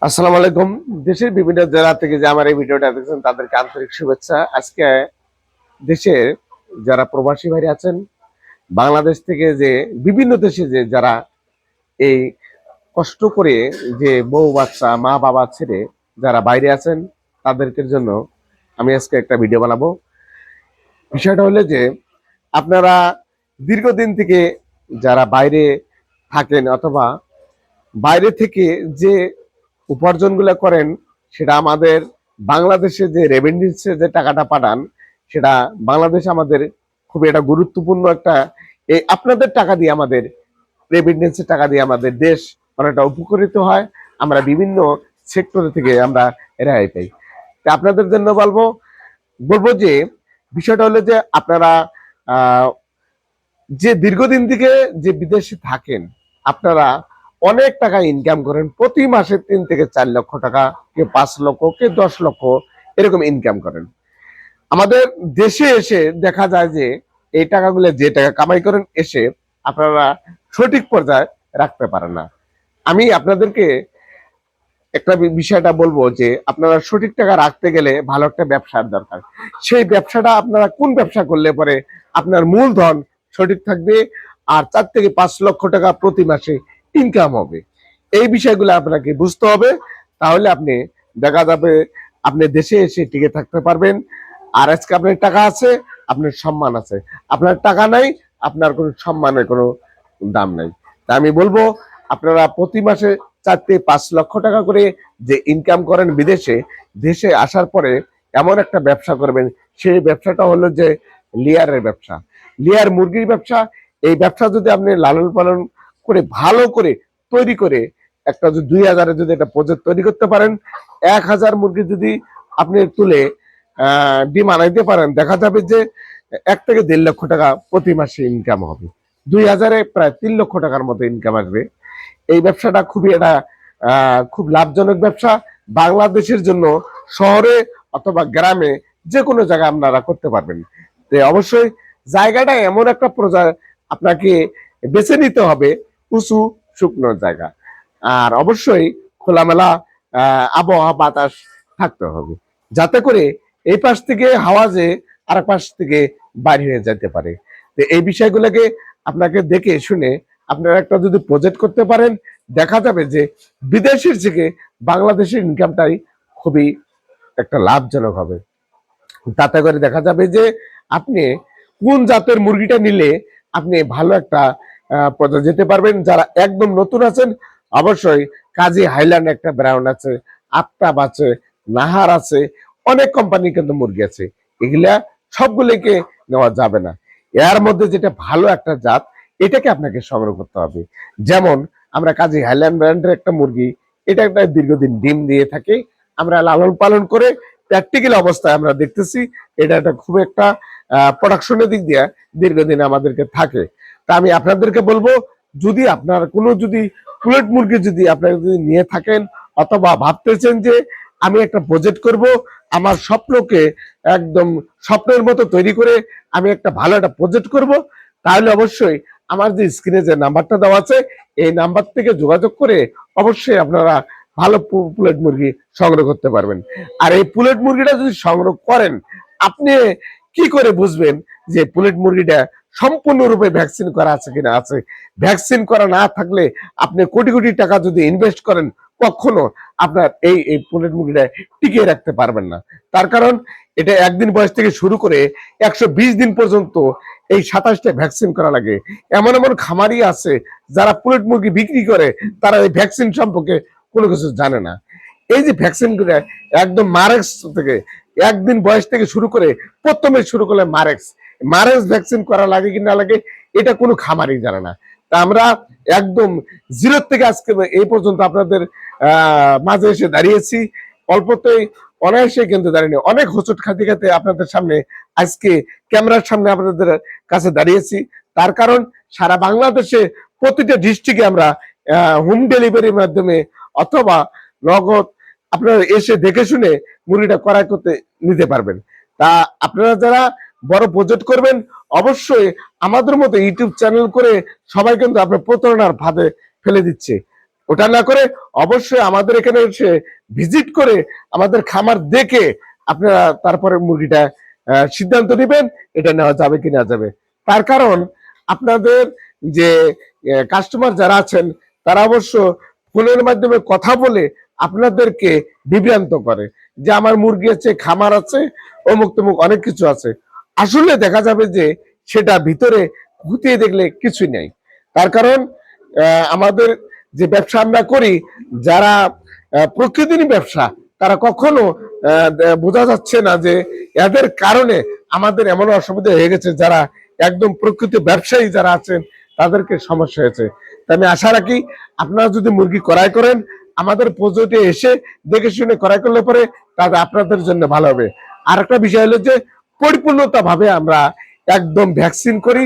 আসসালামু আলাইকুম। দেশের বিভিন্ন জেলা থেকে যে আমার এই ভিডিওটা দেখছেন তাদেরকে আন্তরিক শুভেচ্ছা। আজকে দেশের যারা প্রবাসী ভাই আছেন, বাংলাদেশ থেকে যে বিভিন্ন দেশে যে যারা এই কষ্ট করে যে বউ বাচ্চা মা বাবা ছেড়ে যারা বাইরে আছেন তাদেরকে জন্য আমি আজকে একটা ভিডিও বানাবো। বিষয়টা হলো যে আপনারা দীর্ঘদিন থেকে যারা বাইরে থাকেন অথবা বাইরে থেকে যে উপার্জনগুলো করেন সেটা আমাদের বাংলাদেশে যে রেভিনিউতে যে টাকাটা পাঠান সেটা বাংলাদেশে আমাদের খুবই একটা গুরুত্বপূর্ণ একটা এই আপনাদের টাকা দিয়ে আমাদের রেভিনিউসের টাকা দিয়ে আমাদের দেশ অনেকটা উপকৃত হয়। আমরা বিভিন্ন সেক্টর থেকে আমরা রেহাই পাই। তা আপনাদের জন্য বলবো বলবো যে বিষয়টা হলো যে আপনারা আহ যে দীর্ঘদিন থেকে যে বিদেশে থাকেন আপনারা অনেক টাকা ইনকাম করেন, প্রতি মাসে 3 থেকে 4 লক্ষ টাকা, কেউ 5 লক্ষ, কেউ 10 লক্ষ এরকম ইনকাম করেন। আমাদের দেশে এসে দেখা যায় যে এই টাকাগুলো যে টাকা কামাই করেন এসে আপনারা সঠিক পর্যায়ে রাখতে পারেন না। আমি আপনাদেরকে একটা বিষয়টা বলবো যে আপনারা সঠিক টাকা রাখতে গেলে ভালো একটা ব্যবসার দরকার। সেই ব্যবসাটা আপনারা কোন ব্যবসা করলে পরে আপনার মূলধন সঠিক থাকবে আর 4 থেকে 5 লক্ষ টাকা প্রতি মাসে ইনকাম হবে, এই বিষয়গুলো আপনাকে বুঝতে হবে। তাহলে আপনি দেখা যাবে আপনি দেশে এসে টিকে থাকতে পারবেন। আর আজকে আপনার টাকা আছে, আপনার সম্মান আছে। আপনার টাকা নাই, আপনার কোনো সম্মানের কোনো দাম নাই। তা আমি বলবো আপনারা প্রতি মাসে 4 থেকে 5 লক্ষ টাকা করে যে ইনকাম করেন বিদেশে, দেশে আসার পরে এমন একটা ব্যবসা করবেন, সেই ব্যবসাটা হলো যে লেয়ারের ব্যবসা, লেয়ার মুরগির ব্যবসা। এই ব্যবসা যদি আপনি লালন পালন করে ভালো করে তৈরি করে একটা যদি 2,000-এ যদি একটা প্রজেক্ট তৈরি করতে পারেন, 1,000 মুরগি যদি আপনি তুলে ডিম আনাইতে পারেন, দেখা যাবে যে 1 থেকে 1.5 লক্ষ টাকা প্রতি মাসে ইনকাম হবে। 2,000-এ প্রায় 3 লক্ষ টাকার মতো ইনকাম আসবে। এই ব্যবসাটা খুবই একটা খুব লাভজনক ব্যবসা বাংলাদেশের জন্য। শহরে অথবা গ্রামে যে কোনো জায়গায় আপনারা করতে পারবেন। তো অবশ্যই জায়গাটা এমন একটা পর্যায়ে আপনাকে বেছে নিতে হবে, উঁচু শুকনো জায়গা, আর অবশ্যই খোলামেলা আবহাওয়া বাতাস থাকতে হবে, যাতে করে এই পাশ থেকে হাওয়া যে আর পাশ থেকে বাইরে হয়ে যেতে পারে। তো এই বিষয়গুলোকে আপনাকে দেখে শুনে আপনারা একটা যদি প্রজেক্ট করতে পারেন, দেখা যাবে যে বিদেশের থেকে বাংলাদেশের ইনকামটাই খুবই একটা লাভজনক হবে। তাতে করে দেখা যাবে যে আপনি কোন জাতের মুরগিটা নিলে আপনি ভালো একটা পর্যায়ে যেতে পারবেন। যারা একদম নতুন আছেন অবশ্যই কাজী হাইল্যান্ড একটা ব্রাউন আছে, আফতাব আছে, নাহার আছে, অনেক কোম্পানি কিন্তু মুরগি আছে। এগুলা সবগুলোকে নেওয়া যাবে না। এর মধ্যে যেটা ভালো একটা জাত এটাকে আপনাকে সংগ্রহ করতে হবে। যেমন আমরা কাজী হাইল্যান্ড ব্র্যান্ডের একটা মুরগি, এটা একটা দীর্ঘদিন ডিম দিয়ে থাকে, আমরা লালন পালন করে প্র্যাকটিক্যাল অবস্থায় আমরা দেখতেছি এটা একটা খুব একটা প্রোডাকশনের দিক দিয়ে দীর্ঘদিন আমাদেরকে থাকে। তা আমি আপনাদেরকে বলবো, যদি আপনার কোনো যদি পুলেট মুরগি যদি আপনারা যদি নিয়ে থাকেন অথবা ভাবতেছেন যে আমি একটা প্রজেক্ট করব, আমার স্বপ্নকে একদম স্বপ্নের মতো তৈরি করে আমি একটা ভালো একটা প্রজেক্ট করব, তাহলে অবশ্যই আমার যে স্ক্রিনে যে নাম্বারটা দেওয়া আছে এই নাম্বার থেকে যোগাযোগ করে অবশ্যই আপনারা ভালো পুলেট মুরগি সংগ্রহ করতে পারবেন। আর এই পুলেট মুরগিটা যদি সংগ্রহ করেন, আপনি কি করে বুঝবেন যে পুলেট মুরগিটা সম্পূর্ণরূপে ভ্যাকসিন করা আছে কিনা? আছে। ভ্যাকসিন করা না থাকলে আপনি কোটি কোটি টাকা যদি ইনভেস্ট করেন, কখনো আপনার এই পুলেট মুরগিটা টিকিয়ে রাখতে পারবেন না। তার কারণ এটা একদিন বয়স থেকে শুরু করে 120 দিন পর্যন্ত এই 27টা ভ্যাকসিন করা লাগে। এমন এমন খামারি আছে যারা পুলেট মুরগি বিক্রি করে, তারা এই ভ্যাকসিন সম্পর্কে কোনো কিছু জানে না। এই যে ভ্যাকসিন গুলো একদম মারেক্স থেকে একদিন বয়স থেকে শুরু করে প্রথমে শুরু করলে মারেক্স মারেক্স ভ্যাকসিন করা লাগে কি না লাগে এটা কোনো খামারি জানে না। তা আমরা একদম জিরো থেকে আজকে এই পর্যন্ত আপনাদের মাঝে এসে দাঁড়িয়েছি। অল্পতেই অনায়াসে কিন্তু দাঁড়িয়ে অনেক হোঁচট খাতে খাতে আপনাদের সামনে আজকে ক্যামেরার সামনে আপনাদের কাছে দাঁড়িয়েছি। তার কারণ সারা বাংলাদেশে প্রতিটা ডিস্ট্রিক্টে আমরা হোম ডেলিভারির মাধ্যমে অথবা নগদ আপনারা এসে দেখে শুনে মুরগিটা ক্রয় করতে নিতে পারবেন। তা আপনারা যারা বড় প্রজেক্ট করবেন অবশ্যই আমাদের মতো ইউটিউব চ্যানেল করে সবাই কিন্তু আপনার প্রতারণার ফাঁদে ফেলে দিচ্ছে। ওটা না করে অবশ্যই আমাদের এখানে এসে ভিজিট করে আমাদের খামার দেখে আপনারা তারপরে মুরগিটা সিদ্ধান্ত নেবেন এটা নেওয়া যাবে কি না যাবে। তার কারণ আপনাদের যে কাস্টমার যারা আছেন তারা অবশ্য ফোনের মাধ্যমে কথা বলে আপনাদেরকে বিভ্রান্ত করে যে আমার মুরগি আছে, খামার আছে, অমুক তমুক অনেক কিছু আছে। আসলে দেখা যাবে যে সেটা ভিতরে খুঁটিয়ে দেখলে কিছুই নেই। তার কারণ আমাদের যে ব্যবসা আমরা করি, যারা প্রকৃতির ব্যবসা, তারা কখনো বোঝা যাচ্ছে না যে এদের কারণে আমাদের এমন অসুবিধা হয়ে গেছে, যারা একদম প্রকৃত ব্যবসায়ী যারা আছেন তাদেরকে সমস্যা হয়েছে। তাই আমি আশা রাখি আপনারা যদি মুরগি ক্রয় করেন আমাদের প্রজেক্টে এসে দেখে শুনে ক্রয় করলে পরে তাহলে আপনাদের জন্য ভালো হবে। আর একটা বিষয় হলো যে পরিপূর্ণতা ভাবে আমরা একদম ভ্যাকসিন করি,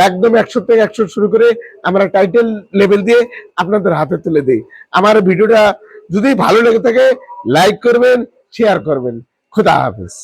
একদম 100 থেকে 100 শুরু করে আমরা টাইটেল লেভেল দিয়ে আপনাদের হাতে তুলে দিই। আমার ভিডিওটা যদি ভালো লেগে থাকে লাইক করবেন, শেয়ার করবেন। খুদা হাফেজ।